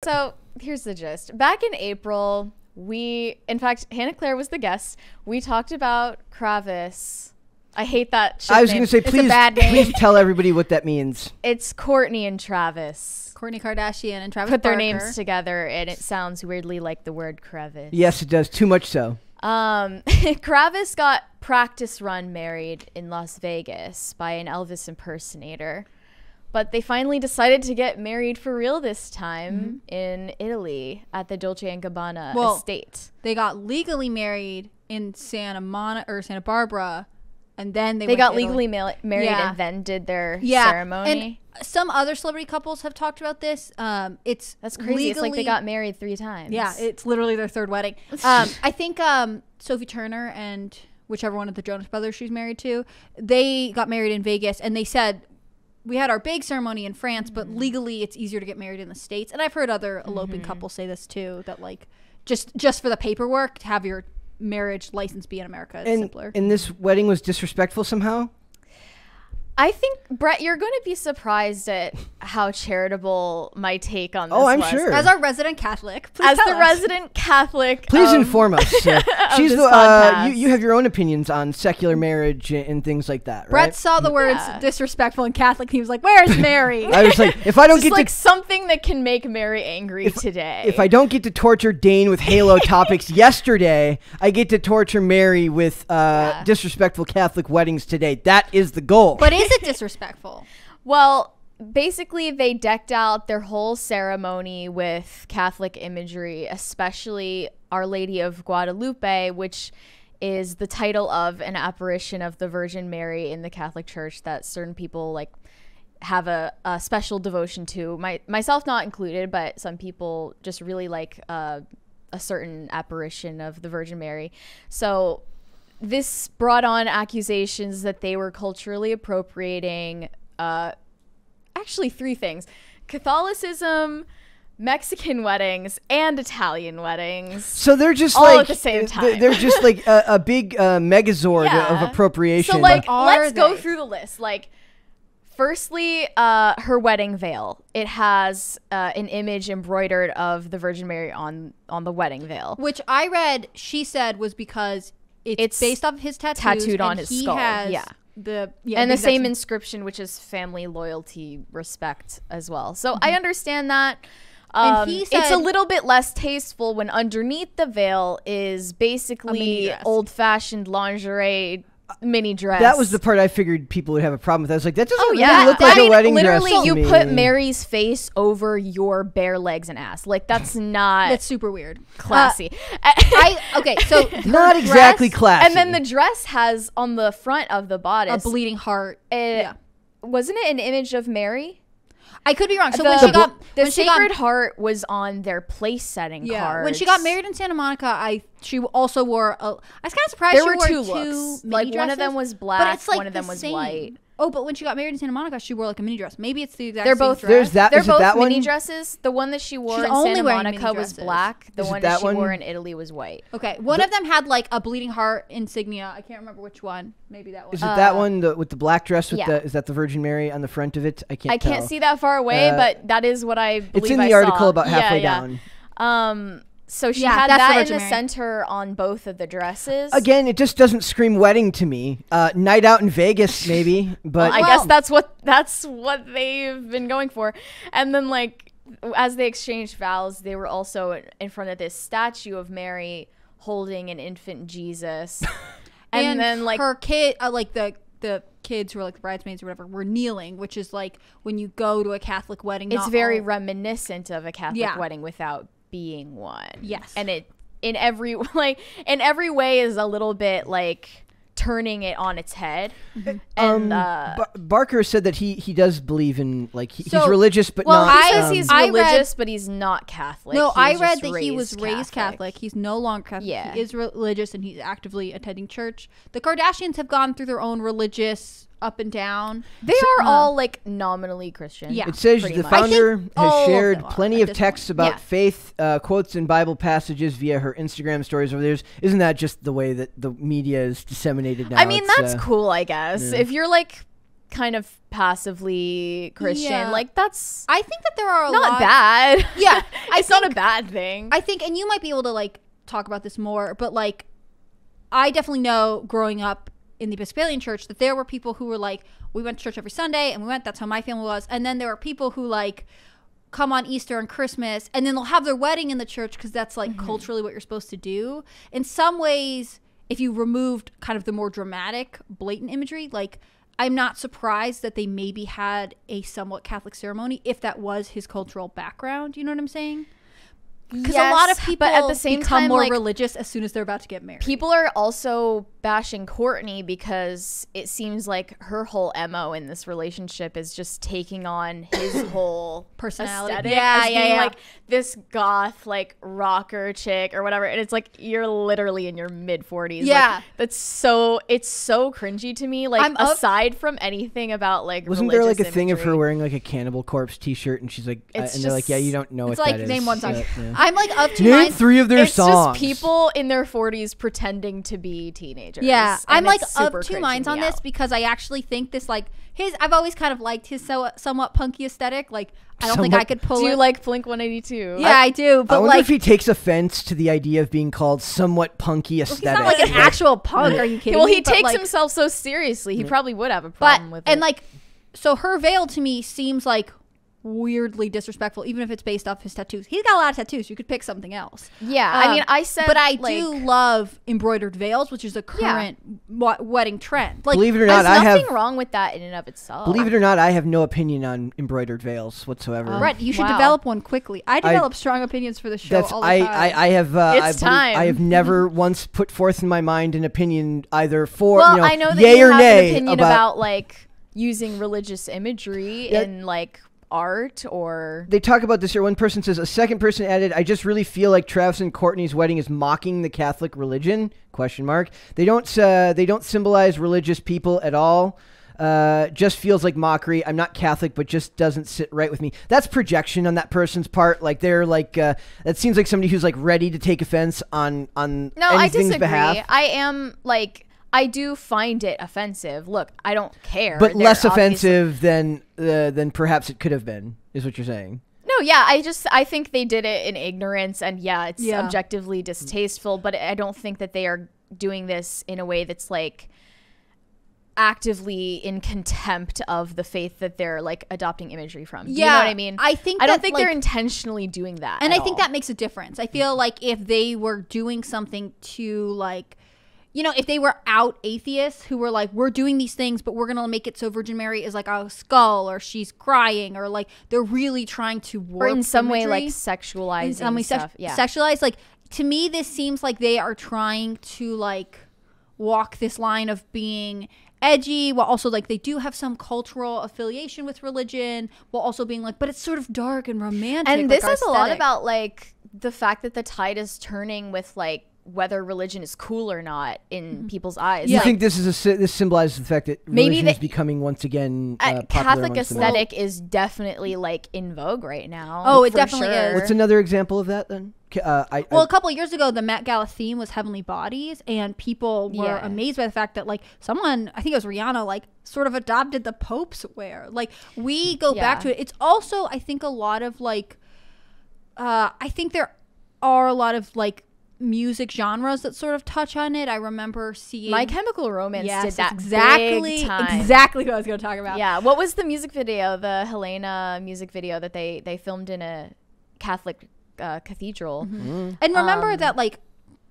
So here's the gist. Back in April, in fact, Hannah Claire was the guest. We talked about Kravis. I hate that shit. I was going to say, please tell everybody what that means. It's Kourtney and Travis. Kourtney Kardashian and Travis Put their Barker. names together, and it sounds weirdly like the word crevice. Yes, it does. Too much so. Kravis got practice run married in Las Vegas by an Elvis impersonator. But they finally decided to get married for real this time in Italy at the Dolce & Gabbana estate. They got legally married in Santa Barbara, and then they got legally married and then did their ceremony. And some other celebrity couples have talked about this. That's crazy. It's like they got married 3 times. Yeah, it's literally their 3rd wedding. I think Sophie Turner and whichever one of the Jonas Brothers she's married to, they got married in Vegas, and they said, we had our big ceremony in France, but legally it's easier to get married in the States. And I've heard other eloping couples say this too, that like just for the paperwork, to have your marriage license be in America is simpler. And this wedding was disrespectful somehow? I think, Brett, you're going to be surprised at how charitable my take on this I'm was. sure. As our resident Catholic, resident Catholic, please inform us. She's you have your own opinions on secular marriage and things like that, right? Brett saw the words disrespectful and Catholic. He was like, "Where's Mary?" I was like, if I don't get like something that can make Mary angry today. If I don't get to torture Dane with Halo topics yesterday, I get to torture Mary with disrespectful Catholic weddings today. That is the goal. But is it disrespectful? Well, basically they decked out their whole ceremony with Catholic imagery, especially Our Lady of Guadalupe, which is the title of an apparition of the Virgin Mary in the Catholic Church that certain people like have a special devotion to. Myself not included, but some people just really like a certain apparition of the Virgin Mary. So this brought on accusations that they were culturally appropriating actually 3 things: Catholicism, Mexican weddings, and Italian weddings. So they're just all at the same time. They're just like a big megazord of appropriation. So like, let's go through the list. Like, firstly, her wedding veil. It has an image embroidered of the Virgin Mary on the wedding veil, which I read she said was because it's based off of his tattoos, tattooed on his skull. And the same inscription, which is family, loyalty, respect as well. So I understand that. And he said, it's a little bit less tasteful when underneath the veil is basically old-fashioned lingerie mini dress. That was the part I figured people would have a problem with. I was like, that doesn't look like a wedding dress. Literally, you put Mary's face over your bare legs and ass. Like, that's not... That's super weird. Classy. So... not exactly classy. And then the dress has, on the front of the bodice... a bleeding heart. Wasn't it an image of Mary? I could be wrong. So the Sacred Heart was on their place setting cards. When she got married in Santa Monica, she also wore I was kind of surprised there she were wore 2 looks. Like, one of them was black, but it's like one of them was white. Oh, but when she got married in Santa Monica, she wore like a mini dress. Maybe it's the exact They're same both dress. They're both that mini one? dresses. The one that she wore She's in only Santa wearing Monica mini was dresses. black. The Is it one that that she one? wore in Italy was white. Okay, one of them had like a bleeding heart insignia. I can't remember which one. Maybe that one. Is it that one with the black dress with is that the Virgin Mary on the front of it? I can't see that far away, but that is what I believe. It's in the article about halfway down. So she had that in the center on both of the dresses. Again, it just doesn't scream wedding to me. Night out in Vegas, maybe. But I guess that's what they've been going for. And then, like, as they exchanged vows, they were also in front of this statue of Mary holding an infant Jesus. and then, like, her kid, like the kids who were like the bridesmaids or whatever were kneeling, which is like when you go to a Catholic wedding. It's very reminiscent of a Catholic wedding without being one. Yes. And it in every way is a little bit like turning it on its head. And Barker said that he does believe in, like, he's religious, but not. He says he's religious, but he's not Catholic. No, I read that he was raised Catholic. He's no longer Catholic. Yeah. He is religious, and he's actively attending church. The Kardashians have gone through their own religious up and down. They are all like nominally Christian. Yeah. It says the founder has shared plenty of texts about faith, quotes and Bible passages via her Instagram stories over the years. Isn't that just the way that the media is disseminated now? I mean, that's cool, I guess. Yeah. If you're like kind of passively Christian. Yeah. Like that's I think that there are a not lot. bad. Yeah, It's not a bad thing. I think, and you might be able to like talk about this more, but like I definitely know growing up in the Episcopalian church that there were people who were like, we went to church every Sunday and that's how my family was. And then there were people who like come on Easter and Christmas and then they'll have their wedding in the church because that's like culturally what you're supposed to do. In some ways, if you removed kind of the more dramatic, blatant imagery, like I'm not surprised that they maybe had a somewhat Catholic ceremony if that was his cultural background. You know what I'm saying? Because a lot of people but at the same become time, more like, religious as soon as they're about to get married. people are also bashing Kourtney because it seems like her whole MO in this relationship is just taking on his whole Personality. aesthetic Yeah, as yeah, being yeah. like this goth like rocker chick or whatever, and it's like you're literally in your mid 40s. Yeah. Like, it's so cringy to me. Like aside from anything about like Wasn't there like a religious thing of her imagery. we're like a Cannibal Corpse T-shirt and she's like, and It's they're like, just- yeah, you don't know It's what like that is. name one song. Yeah. I'm like up to Name nine. 3 of their It's songs. just people in their 40s pretending to be teenagers. Yeah, and I'm like it's up super 2 cringing minds on me this out. because I actually think this like I've always kind of liked his somewhat punky aesthetic. Like I don't think I could pull Do it. you like Blink 182? Yeah, I do. I But wonder like, if he takes offense to the idea of being called somewhat punky he's aesthetic. not like an actual punk. Are you kidding Well, me? he But, takes like, himself so seriously. He probably would have a But problem with it. and like, so her veil to me seems like weirdly disrespectful, even if it's based off his tattoos. He's got a lot of tattoos. You could pick something else. yeah, I mean, I said, but I like, do love embroidered veils, which is a current wedding trend. Like, Believe it or There's not, I nothing have. wrong with that in and of itself. Believe it or not, I have no opinion on embroidered veils whatsoever. Brett, you should Wow. develop one quickly. I develop strong opinions for the show That's all the time. I have. It's time. I have never once put forth in my mind an opinion either for Well, I know that yay you or have nay an opinion about like using religious imagery Yeah. in like art or. They talk about this here. One person says, a second person added, I just really feel like Travis and Kourtney's wedding is mocking the Catholic religion, ? They don't symbolize religious people at all. Just feels like mockery. I'm not Catholic, but just doesn't sit right with me. That's projection on that person's part. Like they're like, that seems like somebody who's like ready to take offense on No, I anything's disagree. behalf. I am like, I do find it offensive. Look, I don't care. But They're less obviously- offensive than perhaps it could have been, is what you're saying. No, yeah, I think they did it in ignorance, and yeah, it's Yeah. objectively distasteful, but I don't think that they are doing this in a way that's like actively in contempt of the faith that they're like adopting imagery from. You know what I mean? I think I don't that, think like, they're intentionally doing that. and at I think all. that makes a difference. I feel like if they were doing something to like, you know, if they were out atheists who were like, we're doing these things, but we're going to make it so Virgin Mary is like a skull or she's crying or like they're really trying to warp or in some way like imagery. sexualizing In some way stuff. Yeah. sexualized. Like to me, this seems like they are trying to like walk this line of being edgy while also like they do have some cultural affiliation with religion while also being like, but it's sort of dark and romantic. And like, this our is a lot aesthetic. about like the fact that the tide is turning with like whether religion is cool or not in people's eyes. You Like, think this symbolizes the fact that Maybe religion is they- becoming once again popular Catholic amongst them? aesthetic is definitely like in vogue right now. Oh, it for definitely is. What's another example of that then? Well, a couple of years ago, the Met Gala theme was heavenly bodies, and people were Yeah. amazed by the fact that, like, someone, I think it was Rihanna, like, sort of adopted the Pope's wear. Like, we go back Yeah. to it. It's also, I think, a lot of, like, I think there are a lot of, like, music genres that sort of touch on it. I remember seeing My Chemical Romance Yes, did that exactly, big time. exactly what I was going to talk about. Yeah. What was the music video? The Helena music video that they filmed in a Catholic cathedral. And remember that, like,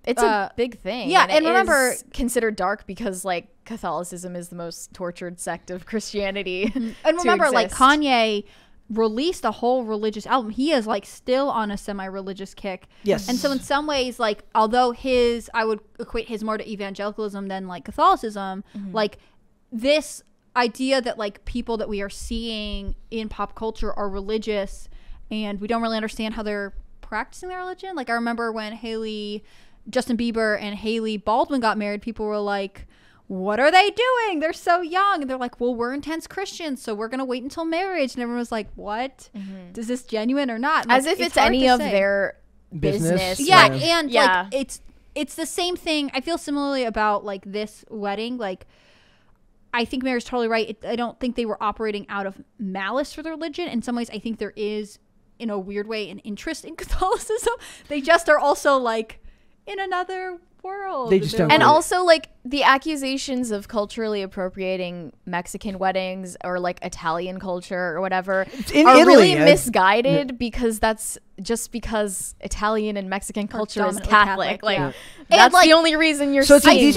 It's a big thing. yeah, it and remember- is considered dark because like Catholicism is the most tortured sect of Christianity. and remember, like, exist. Kanye released a whole religious album. He is like still on a semi-religious kick. Yes. And so in some ways, like, although I would equate his more to evangelicalism than like Catholicism, like this idea that like people that we are seeing in pop culture are religious and we don't really understand how they're practicing their religion. Like I remember when Justin Bieber and Haley Baldwin got married, people were like, what are they doing? They're so young. And they're like, well, we're intense Christians, so we're going to wait until marriage. And everyone was like, what? Is this genuine or not? As Like, if it's hard any to of say. their business. Yeah, Like, and Yeah. like it's the same thing. I feel similarly about like this wedding. Like I think Mary's totally right. I don't think they were operating out of malice for the religion. In some ways, I think there is, in a weird way, an interest in Catholicism. They just are also like in another world. They just don't And get it. also, like, the accusations of culturally appropriating Mexican weddings or like Italian culture or whatever In are Italy, really misguided because that's just because Italian and Mexican culture is dominantly Catholic. Catholic, Like, yeah. that's And, like- the only reason you're So it's like seeing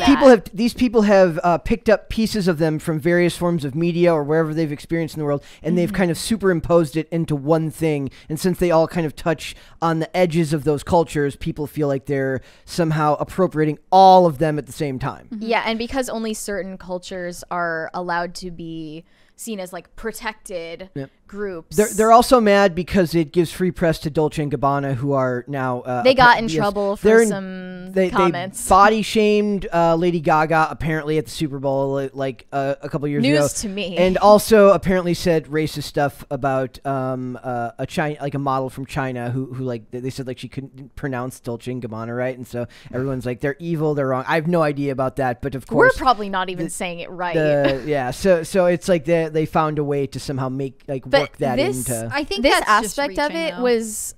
these people have picked up pieces of them from various forms of media or wherever they've experienced in the world, and they've kind of superimposed it into one thing. And since they all kind of touch on the edges of those cultures, people feel like they're somehow appropriating all of them at the same time. Yeah, and because only certain cultures are allowed to be seen as like protected groups. They're also mad because it gives free press to Dolce and Gabbana, who are now they got in yes, trouble they're for in- some they comments. body shamed Lady Gaga apparently at the Super Bowl like a couple years ago. News to me. And also apparently said racist stuff about a China, like a model from China who like they said like she couldn't pronounce Dolce and Gabbana right, and so everyone's like they're evil, they're wrong. I have no idea about that, but of We're course probably not even saying it right. so it's like they found a way to somehow make like But work that this- into. I think This that's just aspect of reaching, it though. was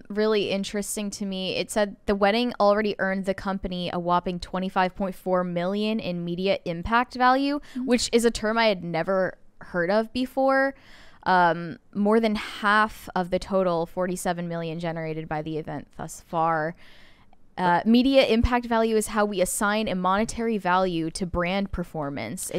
really interesting to me. It said the wedding already earned the company a whopping $25.4 million in media impact value, which is a term I had never heard of before. More than half of the total $47 million generated by the event thus far. Media impact value is how we assign a monetary value to brand performance.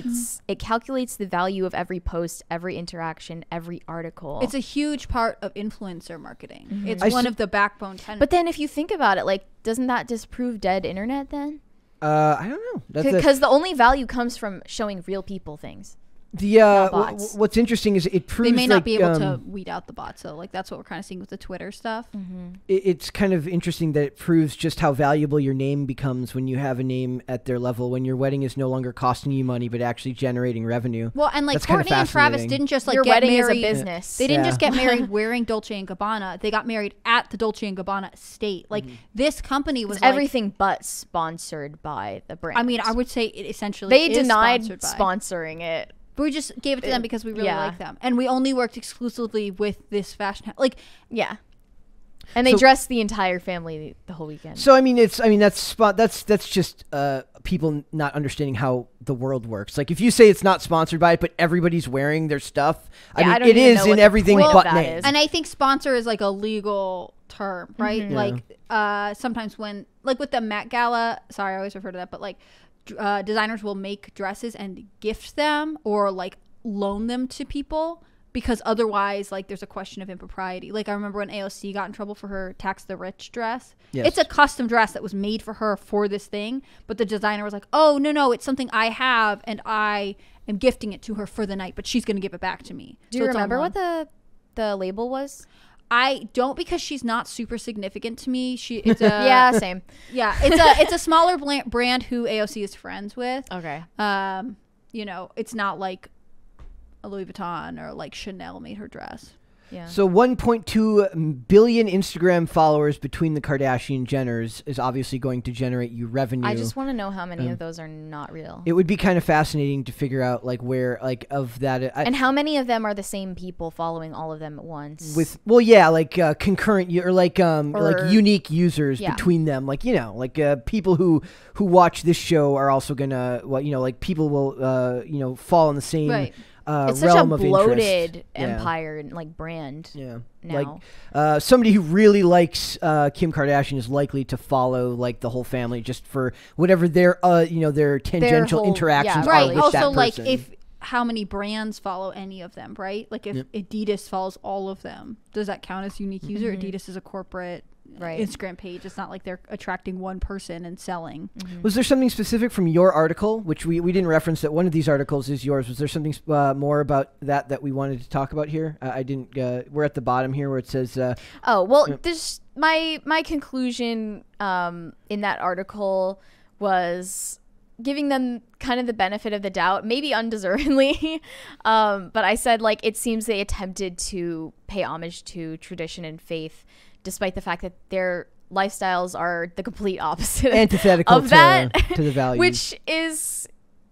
It calculates the value of every post, every interaction, every article. It's a huge part of influencer marketing. It's I one s- of the backbone tenets. But then if you think about it, like, doesn't that disprove dead internet then? I don't know. That's a- Because the only value comes from showing real people things. the not bots. what's interesting is it proves they may not like, be able to weed out the bots. So like that's what we're kind of seeing with the Twitter stuff. It's kind of interesting that it proves just how valuable your name becomes when you have a name at their level, when your wedding is no longer costing you money but actually generating revenue. Well, and like That's kinda Kourtney and Travis fascinating. didn't just like Your get wedding married. is a business. They didn't Yeah. just get married wearing Dolce and Gabbana. They got married at the Dolce and Gabbana estate. Like this company was It's like, everything but sponsored by the brand. I mean, I would say it essentially they is denied sponsored by. sponsoring it. But we just gave it to them because we really yeah. like them, and we only worked exclusively with this fashion. Like Yeah. And they So- dressed the entire family the whole weekend. So that's just people not understanding how the world works. Like if you say it's not sponsored by it, but everybody's wearing their stuff, Yeah, I I don't mean it even is know in what the everything point of but that name. is. And I think sponsor is like a legal term, right? Mm-hmm. Like sometimes when like with the Met Gala, sorry, I always refer to that, but like designers will make dresses and gift them or like loan them to people because otherwise like there's a question of impropriety. Like I remember when AOC got in trouble for her Tax the Rich dress. Yes. It's a custom dress that was made for her for this thing, but the designer was like, oh no, it's something I have and I am gifting it to her for the night, but she's going to give it back to me. Do So you it's all remember loan. what the label was? I don't, because she's not super significant to me. It's a Yeah, same. yeah. It's a smaller brand who AOC is friends with. Okay. It's not like a Louis Vuitton or like Chanel made her dress. Yeah. So 1.2 billion Instagram followers between the Kardashian Jenners is obviously going to generate you revenue. I just want to know how many of those are not real. It would be kind of fascinating to figure out like where like of that And how many of them are the same people following all of them at once? like concurrent or like Or- unique users Yeah. between them, like people who watch this show are also gonna like people will fall in the same Right. it's such a realm of bloated interest. Yeah. empire and like brand. Yeah. Now. Like somebody who really likes Kim Kardashian is likely to follow like the whole family just for whatever their their tangential whole- interactions yeah, are Right. with Also, that like person. if how many brands follow any of them, right? Like if Adidas follows all of them, does that count as unique user? Adidas is a corporate Right. Instagram page. It's not like they're attracting one person and selling. Was there something specific from your article, which we didn't reference, that one of these articles is yours? Was there something more about that we wanted to talk about here? I didn't. We're at the bottom here where it says. Oh, well, this my conclusion in that article was giving them kind of the benefit of the doubt, maybe undeservingly. But I said, like, it seems they attempted to pay homage to tradition and faith, despite the fact that their lifestyles are the complete opposite Antithetical of that, to the values. which is,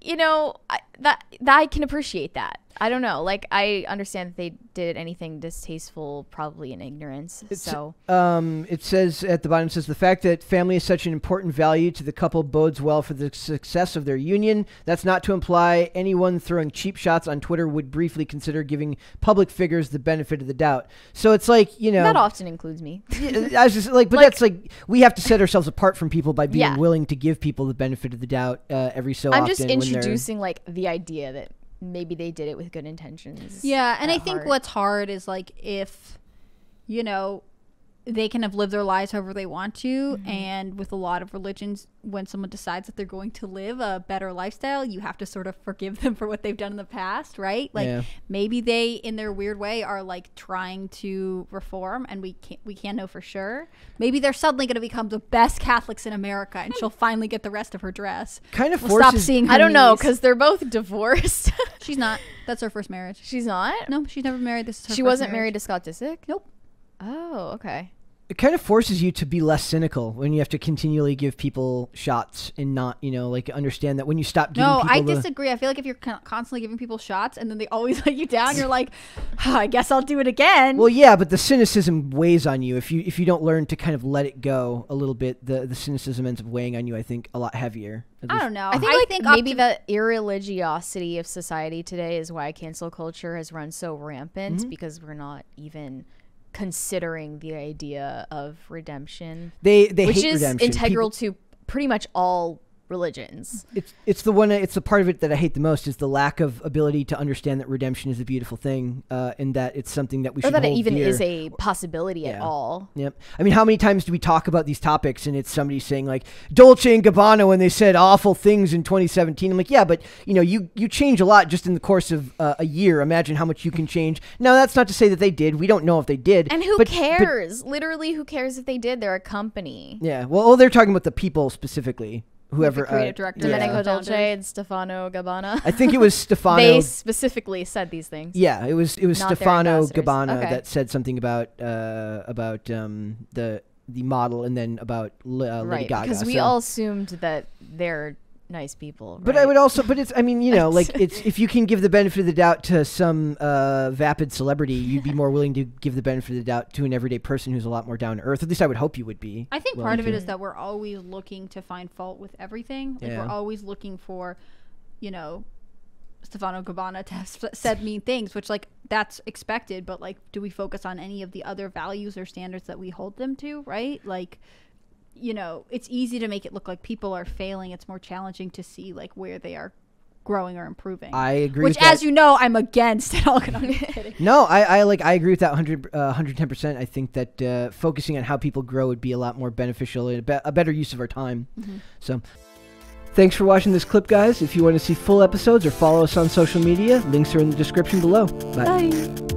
you know, that I can appreciate that. I don't know. Like, I understand that they did anything distasteful, probably in ignorance. It says at the bottom, it says the fact that family is such an important value to the couple bodes well for the success of their union. That's not to imply anyone throwing cheap shots on Twitter would briefly consider giving public figures the benefit of the doubt. So it's like, you know, that often includes me. I was just like, but that's like, we have to set ourselves apart from people by being willing to give people the benefit of the doubt every so often. I'm just introducing like the idea that maybe they did it with good intentions. Yeah, and I think what's hard is like if, you know, they can have lived their lives however they want to, and with a lot of religions, when someone decides that they're going to live a better lifestyle, you have to sort of forgive them for what they've done in the past, right? Like maybe they, in their weird way, are like trying to reform, and we can't know for sure. Maybe they're suddenly going to become the best Catholics in America, and she'll finally get the rest of her dress. Kind of we'll stop seeing her I don't knees. know, because they're both divorced. She's not. That's her first marriage. She's not? No, she's never married. This is her She first wasn't marriage. married to Scott Disick? Nope. Oh, okay. It kind of forces you to be less cynical when you have to continually give people shots and not, you know, like understand that when you stop giving people I disagree. I feel like if you're constantly giving people shots and then they always let you down, you're like, I guess I'll do it again. Well, yeah, but the cynicism weighs on you. If you don't learn to kind of let it go a little bit, the cynicism ends up weighing on you, I think, a lot heavier. I don't know. I think maybe the irreligiosity of society today is why cancel culture has run so rampant, because we're not even considering the idea of redemption. They which hate is redemption. integral to pretty much all religions. It's the part of it that I hate the most is the lack of ability to understand that redemption is a beautiful thing, and that it's something that we should or that hold it even dear. is a possibility at all. Yep. I mean, how many times do we talk about these topics and it's somebody saying like Dolce and Gabbana when they said awful things in 2017? I'm like, yeah, but you know, you change a lot just in the course of a year. Imagine how much you can change. Now, that's not to say that they did. We don't know if they did. And who cares? Literally, who cares if they did? They're a company. Yeah. Well, they're talking about the people specifically. Whoever the creative director, Domenico Dolce and Stefano Gabbana. I think it was Stefano. They specifically said these things. Yeah, it was Not Stefano their Gabbana okay. that said something about the model and then about Lady Gaga. Because we all assumed that they're nice people. But right? I would also, but it's, I mean, you know, like it's, if you can give the benefit of the doubt to some vapid celebrity, you'd be more willing to give the benefit of the doubt to an everyday person who's a lot more down to earth. At least I would hope you would be. I think part of it is that we're always looking to find fault with everything. Like we're always looking for, you know, Stefano Gabbana to have said mean things, which like that's expected. But like, do we focus on any of the other values or standards that we hold them to? Right? Like, you know, it's easy to make it look like people are failing. It's more challenging to see like where they are growing or improving. I agree Which, with that. as you know, I'm against it all. I'm kidding. No, I agree with that 110%. I think that focusing on how people grow would be a lot more beneficial and a better use of our time. So thanks for watching this clip, guys. If you want to see full episodes or follow us on social media, links are in the description below. Bye. Bye.